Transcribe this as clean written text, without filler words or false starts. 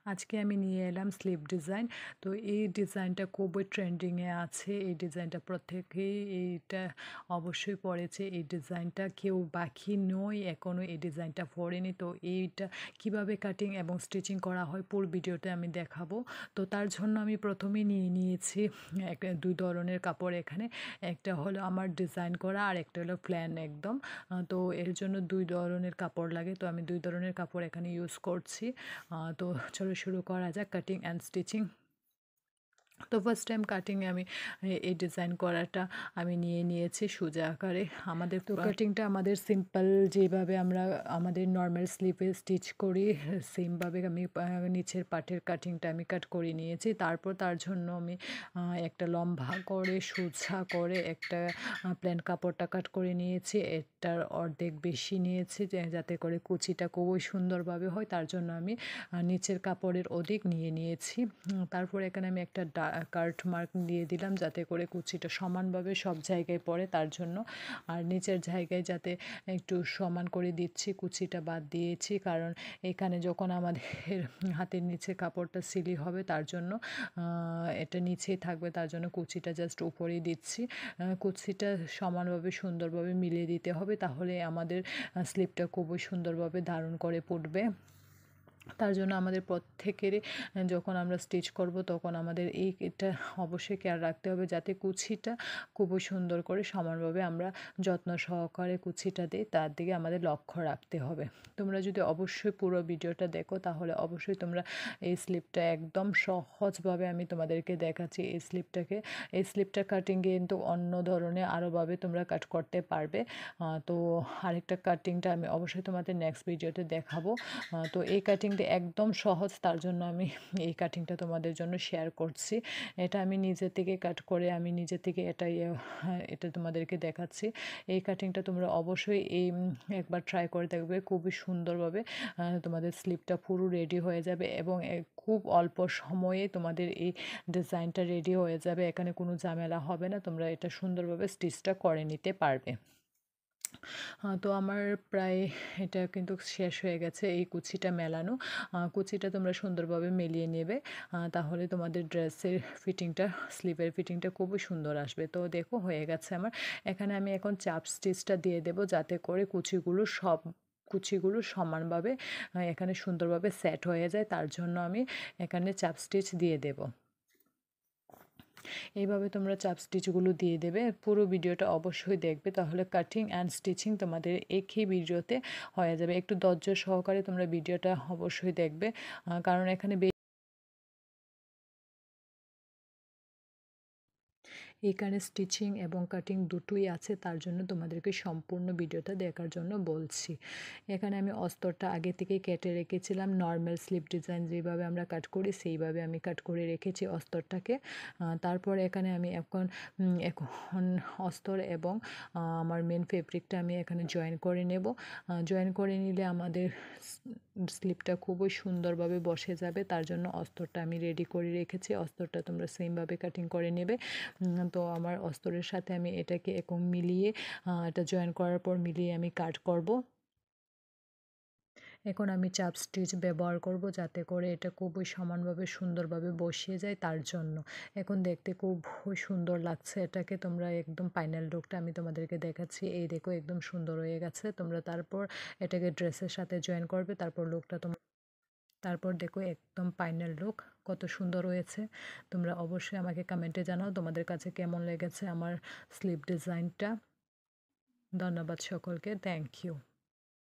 আজকে আমি নিয়ে এলাম স্লিপ ডিজাইন। তো এই ডিজাইনটা খুবই ট্রেন্ডিংয়ে আছে। এই ডিজাইনটা প্রত্যেকেই এইটা অবশ্যই পড়েছে। এই ডিজাইনটা কেউ বাকি নয় এখনও এই ডিজাইনটা পড়েনি। তো এইটা কিভাবে কাটিং এবং স্টিচিং করা হয় পুরো ভিডিওতে আমি দেখাবো। তো তার জন্য আমি প্রথমেই নিয়ে নিয়েছি দুই ধরনের কাপড় এখানে। একটা হলো আমার ডিজাইন করা আর একটা হলো প্ল্যান একদম। তো এর জন্য দুই ধরনের কাপড় লাগে। তো আমি দুই ধরনের কাপড় এখানে ইউজ করছি। তো চলো শুরু করা যাক কাটিং অ্যান্ড স্টিচিং। তো ফার্স্ট টাইম কাটিংয়ে আমি এই ডিজাইন করাটা আমি নিয়ে নিয়েছি সোজা আকারে। আমাদের তো কাটিংটা আমাদের সিম্পল যেভাবে আমরা আমাদের নর্মাল স্লিপে স্টিচ করি সেমভাবে আমি নিচের পাটের কাটিংটা আমি কাট করে নিয়েছি। তারপর তার জন্য আমি একটা লম্বা করে সোজা করে একটা প্লেন কাপড়টা কাট করে নিয়েছি। এটার অর্ধেক বেশি নিয়েছি যাতে করে কুচিটা খুবই সুন্দরভাবে হয়। তার জন্য আমি নিচের কাপড়ের অধিক নিয়ে নিয়েছি। তারপর এখানে আমি একটা কার্ট মার্ক দিয়ে দিলাম যাতে করে কুচিটা সমানভাবে সব জায়গায় পড়ে তার জন্য। আর নিচের জায়গায় যাতে একটু সমান করে দিচ্ছি, কুচিটা বাদ দিয়েছি কারণ এখানে যখন আমাদের হাতের নিচে কাপড়টা সিলি হবে তার জন্য এটা নিচেই থাকবে, তার জন্য কুচিটা জাস্ট উপরেই দিচ্ছি। কুচিটা সমানভাবে সুন্দরভাবে মিলিয়ে দিতে হবে, তাহলে আমাদের স্লিপটা খুবই সুন্দরভাবে ধারণ করে পড়বে। তার জন্য আমাদের প্রত্যেকেরই যখন আমরা স্টিচ করব তখন আমাদের এটা অবশ্যই কেয়ার রাখতে হবে যাতে কুচিটা খুবই সুন্দর করে সমানভাবে আমরা যত্ন সহকারে কুচিটা দিই, তার দিকে আমাদের লক্ষ্য রাখতে হবে। তোমরা যদি অবশ্যই পুরো ভিডিওটা দেখো তাহলে অবশ্যই তোমরা এই স্লিপটা একদম সহজভাবে আমি তোমাদেরকে দেখাচ্ছি। এই স্লিপটা কাটিংয়ে কিন্তু অন্য ধরনের আরোভাবে তোমরা কাট করতে পারবে। তো আরেকটা কাটিংটা আমি অবশ্যই তোমাদের নেক্সট ভিডিওতে দেখাবো। তো এই কাটিংটা একদম সহজ, তার জন্য আমি এই কাটিংটা তোমাদের জন্য শেয়ার করছি। এটা আমি নিজে থেকে কাট করে আমি নিজে থেকে এটা তোমাদেরকে দেখাচ্ছি। এই কাটিংটা তোমরা অবশ্যই একবার ট্রাই করে দেখবে, খুবই সুন্দরভাবে তোমাদের স্লিপটা পুরো রেডি হয়ে যাবে এবং খুব অল্প সময়ে তোমাদের এই ডিজাইনটা রেডি হয়ে যাবে। এখানে কোনো ঝামেলা হবে না, তোমরা এটা সুন্দরভাবে স্টিচটা করে নিতে পারবে। তো আমার প্রায় এটা কিন্তু শেষ হয়ে গেছে এই কুচিটা মেলানো। কুচিটা তোমরা সুন্দরভাবে মেলিয়ে নেবে, তাহলে তোমাদের ড্রেসের ফিটিংটা স্লিভের ফিটিংটা খুবই সুন্দর আসবে। তো দেখো হয়ে গেছে আমার। এখানে আমি এখন চাপ স্টিচটা দিয়ে দেবো যাতে করে কুচিগুলো সমানভাবে এখানে সুন্দরভাবে সেট হয়ে যায়, তার জন্য আমি এখানে চাপ স্টিচ দিয়ে দেবো। এইভাবে তোমরা চাপ স্টিচগুলো দিয়ে দেবে। পুরো ভিডিওটা অবশ্যই দেখবে, তাহলে কাটিং অ্যান্ড স্টিচিং তোমাদের একই ভিডিওতে হয়ে যাবে। একটু ধৈর্য সহকারে তোমরা ভিডিওটা অবশ্যই দেখবে, কারণ এখানে এখানে স্টিচিং এবং কাটিং দুটোই আছে, তার জন্য তোমাদেরকে সম্পূর্ণ ভিডিওটা দেখার জন্য বলছি। এখানে আমি অস্তরটা আগে থেকে কেটে রেখেছিলাম, নর্মাল স্লিপ ডিজাইন যেভাবে আমরা কাট করি সেইভাবে আমি কাট করে রেখেছি অস্তরটাকে। তারপর এখানে আমি এখন অস্তর এবং আমার মেন ফেব্রিকটা আমি এখানে জয়েন করে নেব। জয়েন করে নিলে আমাদের স্লিপটা খুবই সুন্দরভাবে বসে যাবে, তার জন্য অস্তরটা আমি রেডি করে রেখেছি। অস্তরটা তোমরা সেমভাবে কাটিং করে নেবে। তো আমার অস্তরের সাথে আমি এটাকে এখন মিলিয়ে এটা জয়েন করার পর মিলিয়ে আমি কাট করব। এখন আমি চাপ স্টিচ ব্যবহার করব যাতে করে এটা খুবই সমানভাবে সুন্দরভাবে বসিয়ে যায়, তার জন্য। এখন দেখতে খুব সুন্দর লাগছে এটাকে। তোমরা একদম ফাইনাল লুকটা আমি তোমাদেরকে দেখাচ্ছি। এই দেখো একদম সুন্দর হয়ে গেছে। তোমরা তারপর এটাকে ড্রেসের সাথে জয়েন করবে, তারপর দেখো একদম ফাইনাল লুক কত সুন্দর হয়েছে। তোমরা অবশ্যই আমাকে কমেন্টে জানাও তোমাদের কাছে কেমন লেগেছে আমার স্লিপ ডিজাইনটা। ধন্যবাদ সকলকে, থ্যাংক ইউ।